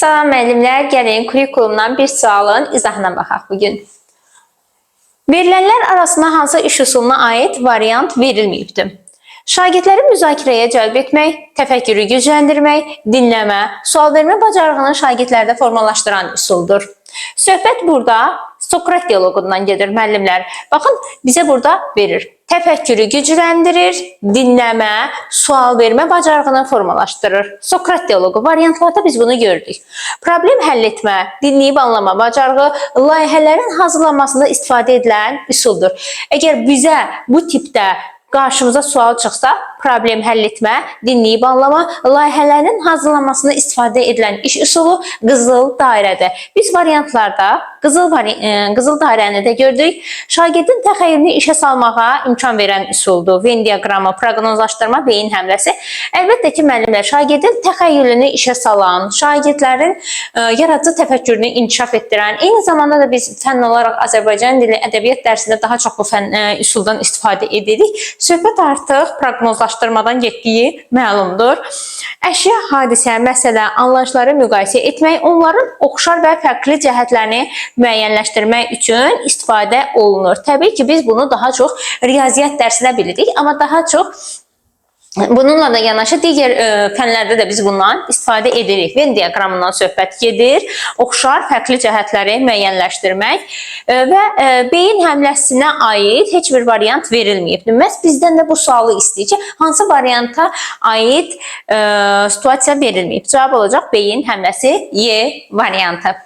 Salam müəllimlər, gəlin kurikulumdan bir sualın izahına baxaq bugün. Verilənlər arasında hansı iş üsuluna aid variant verilməyibdir? Şagirdləri müzakirəyə cəlb etmək, təfəkkürü gücləndirmək, dinləmə, sual vermə bacarığını şagirdlərdə formalaşdıran üsuldur. Söhbət burada Sokrat dialoqundan gedir müəllimlər. Baxın, bizə burada verir. Təfəkkürü gücləndirir, dinləmə, sual vermə bacarığını formalaşdırır. Sokrat dialoqu variantlarda biz bunu gördük. Problem həll etmə, dinləyib anlama bacarığı layihələrin hazırlanmasında istifadə edilən üsuldur. Əgər bizə bu tipdə qarşımıza sual çıxsa, problem həll etmə, dinləyib anlama, layihələrin hazırlanmasında istifadə edilən iş üsulu qızıl dairədir. Biz variantlarda qızıl dairəni də gördük. Şagirdin təxəyyülünü işə salmağa imkan verən üsuldur. Venn diaqramı, proqnozlaşdırma, beyin həmləsi. Əlbəttə ki, müəllimlər, şagirdin təxəyyülünü işə salan, şagirdlərin yaradıcı təfəkkürünü inkişaf etdirən, eyni zamanda da biz fənn olaraq Azərbaycan dili, ədəbiyyat dərsində daha çox bu üsuldan istifadə edirik. Söhbət artıq proqnozlaşdırmadan getdiyi məlumdur. Əşya, hadisə, məsələ, anlayışları müqayisə etmək, onların oxşar və fərqli cəhətlərini müəyyənləşdirmək üçün istifadə olunur. Təbii ki, biz bunu daha çox riyaziyyat dərsində bilirik, amma daha çox bununla da yanaşı digər fənlərdə də biz bundan istifadə edirik. Venn diaqramından söhbət gedir. Oxşar, fərqli cəhətləri müəyyənləşdirmək və beyin həmləsinə aid heç bir variant verilməyib. Məhz bizdən də bu sualı istəyir ki, hansı varianta aid situasiya verilməyib? Cavab olacaq beyin həmləsi Y variantı.